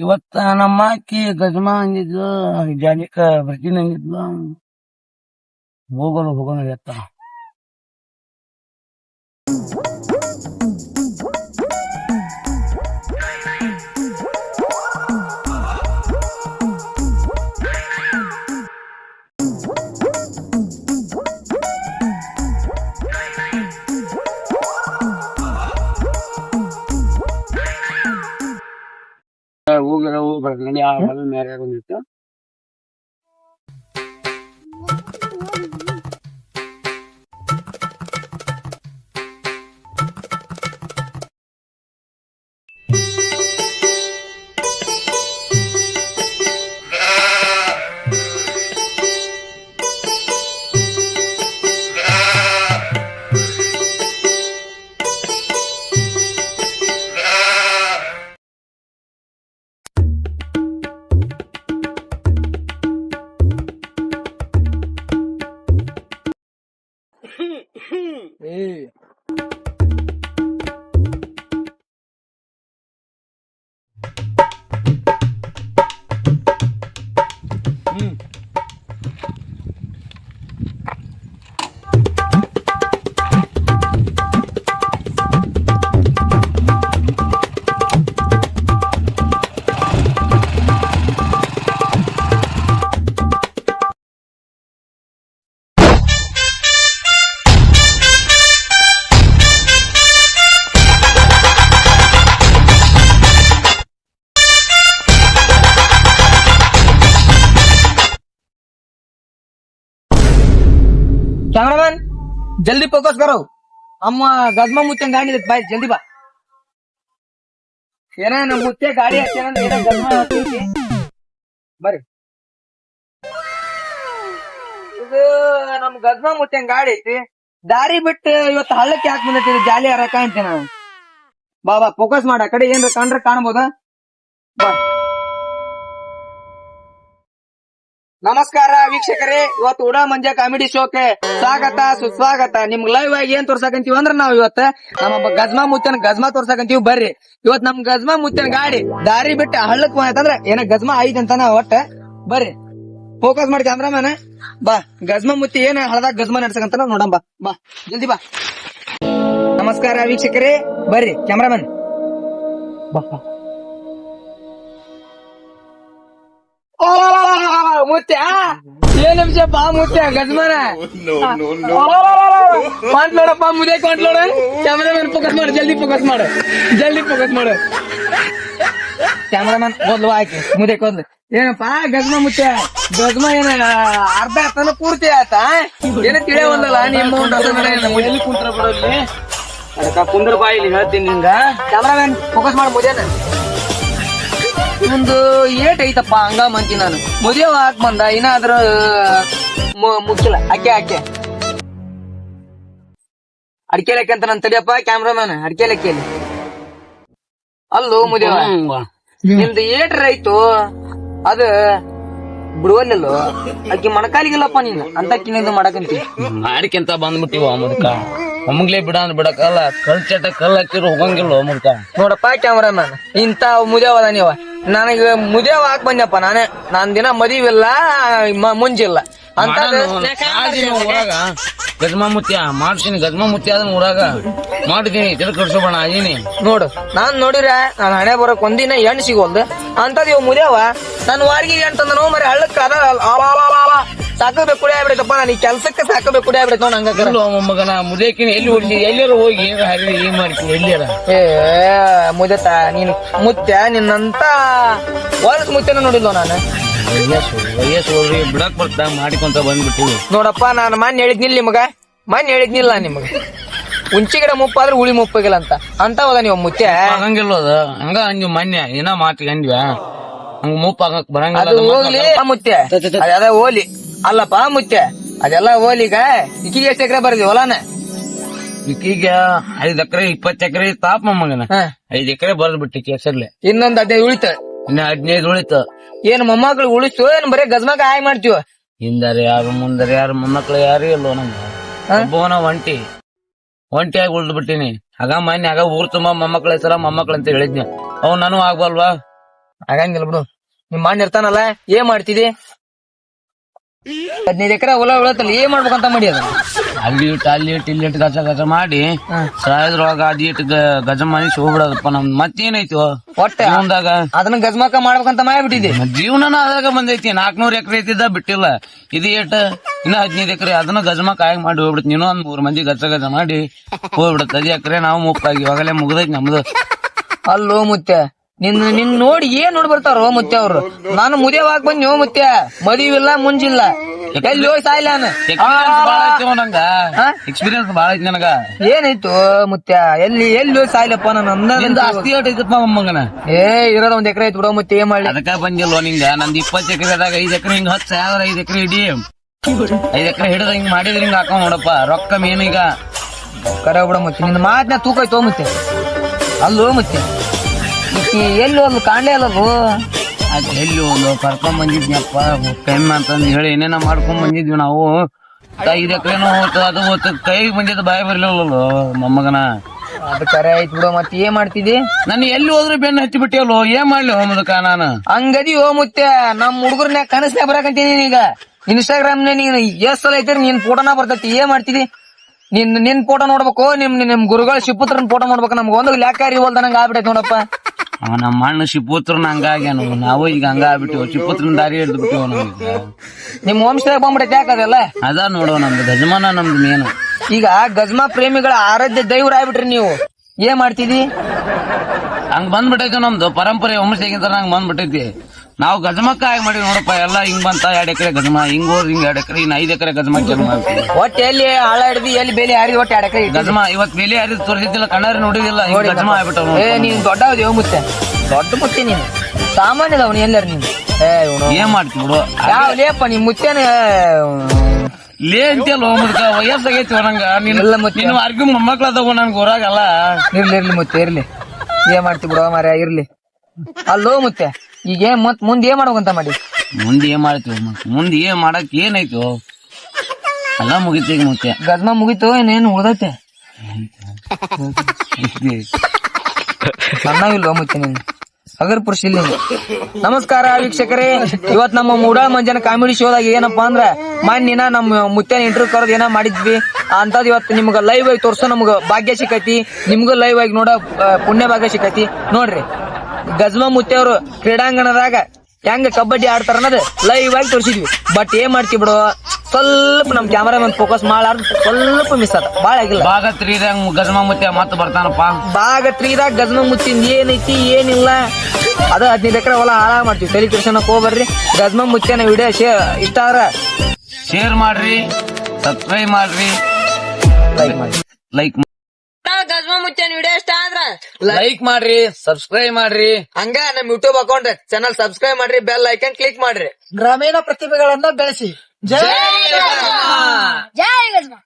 ಇವತ್ತ ನಮ್ಮ ಅಕ್ಕಿ ಗಜಮಾ ಅಂದಿದ್ಲು, ಜಾನಿಕ ಬರ್ತೀನಿ ಅಂದಿದ್ಲು. ಹೋಗೋಣ ಎತ್ತ. ಹೋಗ್ಬರ್ತೀನಿ ಆ ಹೊಲ ಮೇಲೆ ಬಂದಿತ್ತು. कैमरामैन जल्दी फोकस करो. हम गजमा मुत्ते गाड़ी देते भाई जल्दी बा. ಏನ ನಮ್ಮ ಮುತ್ತೆ ಗಾಡಿ ಹಚ್ಚೇನ ಏನೋ ಗಜಮಾ ಹಚ್ಚಿ ಬರ್ರಿ. ಇದು ನಮ್ ಗಜಮಾ ಮುತ್ತೆ ಗಾಡಿ ಐತಿ. ದಾರಿ ಬಿಟ್ಟು ಇವತ್ತು ಹಳ್ಳಕ್ಕೆ ಯಾಕೆ ಬಂದೈತಿ ಜಾಲಿ ಹರಕ ಅಂತೆ ನಾವು. ಬಾ ಫೋಕಸ್ ಮಾಡ, ಆ ಕಡೆ ಏನ್ರ ಕಂಡ್ರೆ ಕಾಣ್ಬೋದ. ಬಾ. ನಮಸ್ಕಾರ ವೀಕ್ಷಕರೇ, ಇವತ್ತು ಉಡಾ ಮಂಜಾ ಕಾಮಿಡಿ ಶೋಕ್ಕೆ ಸ್ವಾಗತ ಸುಸ್ವಾಗತ. ನಿಮ್ಗ್ ಲೈವ್ ಆಗಿ ಏನ್ ತೋರ್ಸಕಂತೀವಿ ಅಂದ್ರ ನಾವ್ ಇವತ್ತ ನಮ್ಮ ಗಜ್ಮಾ ಮುತ್ತನ ಗಜ್ಮಾ ತೋರ್ಸಕಂತೀವಿ. ಬರ್ರಿ, ಇವತ್ ನಮ್ ಗಜ್ಮಾ ಮುತ್ತನ ಗಾಡಿ ದಾರಿ ಬಿಟ್ಟು ಹಳ್ಳಕ್ ಹೋಯ್ತಂದ್ರ ಏನ ಗಜ್ಮಾ ಐತ್ ಅಂತಾನ ಒಟ್ಟ. ಬರ್ರಿ ಫೋಕಸ್ ಮಾಡಿ ಕ್ಯಾಮ್ರಾಮನ್. ಬಾ, ಗಜ್ಮಾ ಮುತ್ತಿ ಏನ್ ಹಳದಾಗ ಗಜ್ಮಾ ನಡ್ಸಕಂತಾನ ನೋಡಂ. ಬಾ ಜಲ್ದಿ ಬಾ. ನಮಸ್ಕಾರ ವೀಕ್ಷಕರೇ, ಬರ್ರಿ ಕ್ಯಾಮ್ರಾಮನ್. ಬಾ ಮುತ್ಯ ಏನ್ ನಿಮಿಷ ಬಾ ಮುತ್ಯ ಗಜ್ಮಾನ ನೋಡಪ್ಪ ಮುದ್ದೆ ಕೊಂಟ್ಲೋಡ. ಕ್ಯಾಮ್ರಾಮನ್ ಫೋಕಸ್ ಮಾಡು, ಜಲ್ದಿ ಫೋಕಸ್ ಮಾಡು. ಕ್ಯಾಮ್ರಾಮನ್ ಓದ್ಲು ಆಯ್ತು ಮುದ್ದೆ ಕೊಂದ್ಲು. ಏನಪ್ಪಾ ಗಜ್ಮಾ ಮುತ್ಯ ಗಜ್ಮಾ ಏನ ಅರ್ಧ ಆತನ ಪೂರ್ತಿ ಆತ ಏನ ತಿಳಿಯ ಒಂದಲ್ಲ ನಿಮ್ಮ ಎಲ್ಲಿ ಕುಂತ್ರ ಬಿಡೋಲ್ಲಿ ಅದಕ್ಕ ಕುಂದ್ರ ಬಾಯಿಲಿ ಹೇಳ್ತೀನಿ ನಿಂಗ. ಕ್ಯಾಮ್ರಾಮನ್ ಫೋಕಸ್ ಮಾಡು ಮುದ್ದೇನ. ಒಂದು ಏಟ್ ಐತಪ್ಪ ಹಂಗ ಮಂತಿ ನಾನು ಮದುವೆ ಹಾಕ್ ಬಂದ ಇನ್ನಾದ್ರ ಮುಚ್ಚಿಲ್ಲ. ಅಕ್ಕೆ ಅಡಿಕೆ ಲೆಕ್ಕ ಅಂತ ನನ್ ತಡಿಯಪ್ಪ ಕ್ಯಾಮ್ರಾಮನ್. ಅಡಿಕೆ ಲೆಕ್ಕಲ್ಲಿ ಅಲ್ಲೋ ಮುದೇವ ನಿಮ್ದು ಏಟ್ರ ಆಯ್ತು ಅದ ಬಿಡುವಲ್ಲೋ ಅಕ್ಕಿ ಮಣಕಾಲಿಗಿಲ್ಲಪ್ಪ ನೀನು ಅಂತ ಕಿನಿಂದ ಮಾಡಕಂತಿ ಮಾಡಿಕೆಂತ ಬಂದ್ಬಿಟ್ಟಿವ ಮುದ್ಕ. ಒಮ್ಮಗ್ಲೇ ಬಿಡಕಲ್ಲ ಕಲ್ಚಟ ಕಲ್ ಹಚ್ಚಿರು ಹೋಗಂಗಿಲ್ಲ ಮುದ್ಕ. ನೋಡಪ್ಪ ಕ್ಯಾಮ್ರಾಮನ್, ಇಂತ ಮುದೇವದ ನೀವ. ನನಗ ಮುದೇವ ಹಾಕ್ ಬಂದಪ್ಪ ನಾನ್ ದಿನ ಮದಿವಿಲ್ಲ ಮುಂಜಿಲ್ಲ ಅಂತ ಊರಾಗ ಗಜ್ಮಾ ಮುತ್ಯ ಮಾಡ್ತೀನಿ. ಗಜ್ಮಾ ಮುತ್ಯ ಅದನ್ನ ಊರಾಗ ಮಾಡ್ತೀನಿ, ತಿಳ್ಕೊಡ್ಸೋಣ ಅದೀನಿ. ನೋಡು ನಾನ್ ನೋಡಿರ ನಾನ್ ಹಣೆ ಬರಕ್ ಒಂದಿನ ಎಣ್ಣು ಸಿಗೋಲ್ದು ಅಂತದ್ ಇವ್ ಮುದೇವ ನನ್ ವಾರ್ಗಿ ಅಂತಂದ ನೋ ಮರಿ ಹಳ್ಳಕ್ಕ ಸಾಕಬೇಕು ಕುಡಿ ಆಗ್ಬಿಡೈತಪ್ಪ. ನಾನು ಈ ಕೆಲ್ಸಕ್ಕೆ ಸಾಕಬೇಕು ಕುಡಿ ಆಗ್ಬಿಡೈತ ನೋಡ್ ಹಂಗ. ಮಗನ ಮುದೇಕಿನ ಎಲ್ಲಿ ಹೋಗಿ ಎಲ್ಲಾರ ಹೋಗಿ ಹರಿ ಏನ್ ಮಾಡ್ತೀವಿ ಎಲ್ಲಾರ. ಏ ಮುದತ ನೀನ್ ಮುತ್ಯ ನಿನ್ನಂತ ವರ್ಸ್ ಮುತ್ಯನ ನೋಡಿಲ್ವ ನಾನು. ವಯಸ್ಸು ಬಿಡಕ್ ಬರ್ತಾ ಮಾಡಿಕೊಂತ ಬಂದ್ಬಿಟ್ಟಿವಿ. ನೋಡಪ್ಪ ನಾನು ಮನ್ ಹೇಳಿದ್ನಿಲ್ಲ ನಿಮಗ ಉಂಚಿ ಗಿಡ ಮುಪ್ಪಾದ್ರೆ ಉಳಿ ಮುಪ್ಪಾಗಿಲ್ಲ ಅಂತ ಹೋದ ನೀವು ಮುತ್ಯ. ಆಗಂಗಿಲ್ಲ ಅದು ಹಂಗ ಅಂದ್ವಿ ಮೊನ್ನೆ ಏನ ಮಾತಿಗೆ ಅಂದ್ವಿ ಹಂಗ ಮುಪ್ಪ ಆಗಕ್ ಬರಂಗಿಲ್ಲ. ಅದು ಹೋಗ್ಲಿ ಮುತ್ಯ, ಅದ ಹೋಲಿ ಅಲ್ಲಪ್ಪ ಮುತ್ಯ, ಅದೆಲ್ಲ ಹೋಲಿಗ ಈಕಿಗೆ ಎಷ್ಟು ಎಕರೆ ಬರ್ದಿ ಹೊಲಾನ? ಈಕೀಗ 5 ಎಕರೆ 20 ಎಕರೆ ತಾಪ ಮಗನ 5 ಎಕರೆ ಬರ್ದ್ ಬಿಟ್ಟಿ ಹೆಸರ್ಲೆ. ಇನ್ನೊಂದ್ 15 ಉಳಿತ. ಇನ್ನ 15 ಉಳಿತು. ಏನ್ ಮೊಮ್ಮಕ್ಳು ಉಳಿಸ್ತು ಏನ್ ಬರೀ ಗಜ್ಮಾಗ ಹಾಯ್ ಮಾಡ್ತೀವ? ಹಿಂದಾರೆ ಯಾರು ಮುಂದಾರೆ ಯಾರು ಮೊಮ್ಮಕ್ಳು ಯಾರು ಇಲ್ಲೋ ನಮ್ಗೆ. ಒಬ್ಬವನ ಒಂಟಿಯಾಗಿ ಉಳ್ದು ಬಿಟ್ಟಿನಿ. ಆಗ ಮೊನ್ನೆ ಊರ್ ತುಂಬಾ ಮೊಮ್ಮಕ್ಳ ಹೆಸರ ಮೊಮ್ಮಕ್ಳು ಅಂತ ಹೇಳಿದ್ನಿ. ಅವ್ ನಾನು ಆಗ್ಬಲ್ವಾ ಆಗಂಗಿಲ್ಲ ಬಿಡು. ನಿಮ್ ಮಣ್ಣ ಇರ್ತಾನಲ್ಲ, ಏನ್ ಮಾಡ್ತಿದಿ? 15 ಎಕರೆ ಹೊಲ ಉಳತ್ತಲ್ಲ, ಏನ್ ಮಾಡ್ಬೇಕಂತ ಮಾಡಿ ಅದ? ಅಲ್ಲಿ ಇಟ್ಟು ಇಲ್ಲಿ ಇಟ್ಟು ಗಜ ಗಜ ಮಾಡಿ ಸಾಯದ್ರೊಳಗ ಅದ್ ಇಟ್ಟು ಗಜ ಮಾಡಿ ಹೋಗ್ಬಿಡೋದಪ್ಪ ನಮ್ದು. ಮತ್ತೇನಾಯ್ತು ಒಟ್ಟ ಜೀವನದಾಗ? ಅದನ್ನ ಗಜ್ಮಕ್ಕ ಮಾಡ್ಬೇಕಂತ ಮಾಡ್ಬಿಟ್ಟಿದೆ. ಜೀವನನ ಅದಾಗ ಬಂದೈತಿ. 400 ಎಕರೆ ಐತಿದ್ದ ಬಿಟ್ಟಿಲ್ಲ. ಇದು ಏಟ್ ಇನ್ನ 15 ಎಕರೆ ಅದನ್ನ ಗಜಮ ಕಾಯಿ ಮಾಡಿ ಹೋಗ್ಬಿಡುತ್ತೆ. ನೀನು ಒಂದ್ 3 ಮಂದಿ ಗಜ ಗಜ ಮಾಡಿ ಹೋಗ್ಬಿಡುತ್ತೆ. 10 ಎಕರೆ ನಾವು ಮುಪ್ಪಾಗಿ ಇವಾಗಲೇ ಮುಗ್ದೈತಿ ನಮ್ದು. ಅಲ್ಲೋ ಮುತ್ಯ, ನಿನ್ ನೋಡಿ ಏನ್ ನೋಡಿ ಬರ್ತಾರೋ ಮುತ್ಯ ಅವ್ರು. ನಾನು ಮುದೇವಾಗ್ ಬಂದ್ಯೋ ಮುತ್ಯ, ಮದುವಿಲ್ಲ ಮುಂಜಿಲ್ಲ, ಎಲ್ಲಿ ಹೋಗಿ ಸಾಯ್ಲ ನಂಗ ಎಕ್ಸ್ಪೀರಿಯನ್ಸ್ ಬಾಳ ಐತಿ ನನಗ. ಏನಾಯ್ತು ಮುತ್ಯ, ಎಲ್ಲಿ ಹೋಗಿ ಸಾಯ್ಲಪ್ಪ ನಾನು. ಆಸ್ತಿ ಏಟ್ ಐತಪ್ಪ ಮೊಮ್ಮಗನ? ಇರೋದ 1 ಎಕರೆ ಐತ್ ಬಿಡೋ ಮುತ್ಯ, ಏನ್ ಮಾಡ್ಲಿ? ಅದಕ್ಕ ಬಂದಿಲ್ವ ನಿಂಗ? ನಂದ್ 20 ಎಕರೆದಾಗ 5 ಎಕರೆ ಹಿಂಗ 10 5 ಎಕರೆ ಹಿಡಿ. 5 ಎಕರೆ ಹಿಡಿದ ಹಿಂಗ್ ಮಾಡಿದ್ರೆ ಹಿಂಗ ಹಾಕೊಂಡ್ ನೋಡಪ್ಪ ರೊಕ್ಕ ಮೇನ್ ಈಗ. ಕರ ಬಿಡ ಮುತ್ಯ, ನಿನ್ನ ಮಾತನ್ನ ತೂಕ ಐತೋ ಮುತ್ಯ. ಅಲ್ಲೋ ಮುತ್ಯ, ಎಲ್ಲಿ ಒಂದು ಕಾಣ್ಲೇ ಅಲ್ಲದು. ಅದ್ ಎಲ್ಲಿ ಒಂದು ಕರ್ಕೊಂಡ್ ಬಂದಿದ್ನಪ್ಪ ಪೆನ್ ಅಂತಂದ್ ಹೇಳಿ ಏನೇನ ಮಾಡ್ಕೊಂಡ್ ಬಂದಿದ್ವಿ ನಾವು. 5 ಎಕರೆನೂ ಹೋತು, ಅದು ಹೋತು, ಕೈಗೆ ಬಂದಿದ್ದು ಬಾಯಿ ಬರ್ಲಿಲ್ಲಲ್ಲೋ ಮೊಮ್ಮಗನ. ಅದು ಕರೆ ಆಯ್ತು ಬಿಡು, ಮತ್ತೆ ಏನ್ ಮಾಡ್ತಿದಿ? ನಾನು ಎಲ್ಲಿ ಹೋದ್ರು ಬೆನ್ನ ಹಚ್ಚಿ ಬಿಟ್ಟಿಯಲ್ಲೋ, ಏನ್ ಮಾಡ್ಲಿ ಹೋಮದಕ್ಕ ನಾನು? ಹಂಗದಿ ಓ ಮುತ್ಯ, ನಮ್ ಹುಡುಗರ್ನ್ಯಾಗ ಕನಸ್ನ್ಯಾಗ ಬರಾಕಂತೀನಿ ಈಗ. ಇನ್ಸ್ಟಾಗ್ರಾಮ್ ನೀನ್ ಎಷ್ಟ್ ಸಲ ಐತಿ ನಿನ್ ಫೋಟೋನ ಬರ್ತೈತಿ. ಏನ್ ಮಾಡ್ತಿದಿ? ನಿನ್ ಫೋಟೋ ನೋಡ್ಬೇಕು, ನಿಮ್ ಗುರುಗಳ ಶಿಪುತ್ರನ್ ಫೋಟೋ ನೋಡ್ಬೇಕು. ನಮ್ಗೆ ಒಂದು ಲ್ಯಾಕಾರಿ ಹೋಲ್ದ ನಂಗ ಆಗ್ಬಿಟ್ಟೈತಿ ನೋಡಪ್ಪ. ನಮ್ಮ ಅಣ್ಣ ಶಿಪುತ್ರನ ಹಂಗಾಗ್ಯಾನು, ನಾವು ಈಗ ಹಂಗ ಆಗ್ಬಿಟ್ಟಿವ್. ಶಿಪುತ್ರನ ದಾರಿ ಹಿಡ್ದು ಬಿಟ್ಟಿವ ನಮ್ಗೆ. ನಿಮ್ ವಂಶದಾಗ ಬಂದ್ಬಿಡೈತಿ ಯಾಕದೆಲ್ಲ? ಅದ ನೋಡೋ ನಮ್ದು ಗಜಮಾನ ನಮ್ದು ಮೇನು. ಈಗ ಗಜ್ಮಾ ಪ್ರೇಮಿಗಳ ಆರಾಧ್ಯ ದೈವ್ರ ಆಗ್ಬಿಟ್ರಿ ನೀವು. ಏನ್ ಮಾಡ್ತಿದಿ? ಹಂಗ್ ಬಂದ್ಬಿಟ್ಟೈತಿ ನಮ್ದು ಪರಂಪರೆ ವಂಶಗಿಂತ ಹಂಗ್ ಬಂದ್ಬಿಟ್ಟೈತಿ. ನಾವು ಗಜಮಕ್ಕ ಆಗಿ ಮಾಡಿವಿ ನೋಡಪ್ಪ. ಎಲ್ಲಾ ಹಿಂಗ್ ಬಂತ 2 ಎಕರೆ ಗಜಮ, ಹಿಂಗ್ ಹೋದ್ ಹಿಂಗ್ 2 ಎಕರೆ, ಇನ್ 5 ಎಕರೆ ಗಜಮ ಕೆಲಸ ಮಾಡ್ತೀವಿ. ಒಟ್ಟು ಎಲ್ಲಿ ಹಾಳ ಹಿಡ್ದಿ, ಎಲ್ಲಿ ಬೇಲಿ ಹಾರಿದ್, ಒಟ್ಟು 2 ಎಕರೆ ಗಜಮ. ಇವತ್ ಬೇಲಿ ಹರಿದ್ ತೋರಿಸಿದ್ದಿಲ್ಲ, ಕಣ್ಣಾರಿ ನೋಡಿದಿಲ್ಲ, ಹಿಂಗ್ ಗಜಮ ಆಗ್ಬಿಟ್ಟವ್. ನೀನ್ ದೊಡ್ಡ ದೇವ್ ಮುತ್ತೆ, ದೊಡ್ಡ ಮುತ್ತೆ ನೀನು. ಸಾಮಾನ್ಯದ ಅವನು ಎಲ್ಲಾರ ನೀನು. ಏನ್ ಮಾಡ್ತಿ ಬಿಡು. ಯಾವ ಲೇಪ ನಿಮ್ ಮುತ್ತೇನ ಲೇ ಅಂತೀಯಲ್ಲ ಮುದ್ಕ, ವಯಸ್ಸಾಗೈತಿ ನಂಗ. ನೀನು ಅರ್ಗಿ ಮೊಮ್ಮಕ್ಳ ಅದಾವ ನನ್ಗೆ ಊರಾಗಲ್ಲ. ಇರ್ಲಿ ಮುತ್ತೆ, ಇರ್ಲಿ. ಏನ್ ಮಾಡ್ತಿ ಬಿಡುವ ಮಾರ್ಯ, ಇರ್ಲಿ. ಅಲ್ಲೋ ಮುತ್ತೆ, ಈಗ ಮುಂದೆ ಏನ್ ಮಾಡ್ಬೇಕಂತ ಮಾಡಿ? ಮುಂದೆ ಏನ್ ಮಾಡ್ತೀವಿ? ಮುಂದೆ ಏನ್ ಮಾಡಕ್ ಏನಾಯ್ತು? ಎಲ್ಲ ಮುಗಿತು ಈಗ ಮುತ್ತೆ. ಗಜ್ಮಾ ಮುಗಿತು, ಇನ್ನೇನು ಉಳ್ದೈತೆ? ಸಣ್ಣವಿಲ್ವ ಮುತ್ತೆ ನೀನು? ಅಗರ್ ಪುರುಷ ಇಲ್ಲಿ. ನಮಸ್ಕಾರ ವೀಕ್ಷಕರೇ, ಇವತ್ ನಮ್ಮ ಮೂಡಾ ಮಂಜನ ಕಾಮಿಡಿ ಶೋದಾಗ ಏನಪ್ಪಾ ಅಂದ್ರ ಮಣ್ಣಿನ ನಮ್ಮ ಮುತ್ತೇನ ಇಂಟರ್ವ್ಯೂ ಕರೆದ್ ಏನೋ ಮಾಡಿದ್ವಿ ಅಂತದ್ ಇವತ್ತು ನಿಮ್ಗ ಲೈವ್ ಆಗಿ ತೋರ್ಸೋ ನಮ್ಗ ಭಾಗ್ಯ ಸಿಕ್ಕೈತಿ. ನಿಮ್ಗೂ ಲೈವ್ ಆಗಿ ನೋಡ ಪುಣ್ಯ ಭಾಗ್ಯ ಸಿಕ್ಕೈತಿ. ನೋಡ್ರಿ, ಗಜ್ಮಾ ಮುತ್ತೆ ಅವರು ಕ್ರೀಡಾಂಗಣದಾಗ ಹೆಂಗ ಕಬಡ್ಡಿ ಆಡ್ತಾರ ಅನ್ನೋದು ಲೈವ್ ಆಗಿ ತೋರಿಸಿದ್ವಿ. ಬಟ್ ಏನ್ ಮಾಡ್ತೀವಿ ಬಿಡು, ಸ್ವಲ್ಪ ನಮ್ ಕ್ಯಾಮರಾಮನ್ ಫೋಕಸ್ ಮಾಡಾರ್ದು ಸ್ವಲ್ಪ ಮಿಸ್ ಆತ, ಬಾಳ ಆಗಿಲ್ಲ. ಭಾಗ 3ದಾಗ ಗಜಮ ಮುತ್ಯ ಮತ್ತೆ ಬರ್ತಾನಪ್ಪ. ಭಾಗ 3ದಾಗ ಗಜ್ಮಾ ಮುತ್ತಿಂದ ಏನೈತಿ ಏನಿಲ್ಲ, ಅದ 15 ಎಕರೆ ಹೊಲ ಹಾಳ ಮಾಡ್ತೀವಿ. ತಲೆ ಕೆಡ್ಸೋಣಕ್ ಹೋಗ್ಬರ್ರಿ. ಗಜ್ಮಾ ಮುತ್ಯನ ವಿಡಿಯೋ ಇಷ್ಟ ಆದ್ರ ಶೇರ್ ಮಾಡ್ರಿ, ಸಬ್ಸ್ಕ್ರೈಬ್ ಮಾಡ್ರಿ, ಲೈಕ್ ಗಜ್ಮಾ ಮುತ್ಯನ ವಿಡಿಯೋ ಇಷ್ಟ ಆದ್ರ ಲೈಕ್ ಮಾಡ್ರಿ, ಸಬ್ಸ್ಕ್ರೈಬ್ ಮಾಡ್ರಿ. ಹಂಗ ನಮ್ ಯೂಟ್ಯೂಬ್ ಅಕೌಂಟ್ ಚಾನಲ್ ಸಬ್ಸ್ಕ್ರೈಬ್ ಮಾಡ್ರಿ, ಬೆಲ್ ಐಕನ್ ಕ್ಲಿಕ್ ಮಾಡ್ರಿ. ಗ್ರಾಮೀಣ ಪ್ರತಿಭೆಗಳನ್ನ ಬೆಳೆಸಿ. ಜೈ ಗಜ್ಮಾ.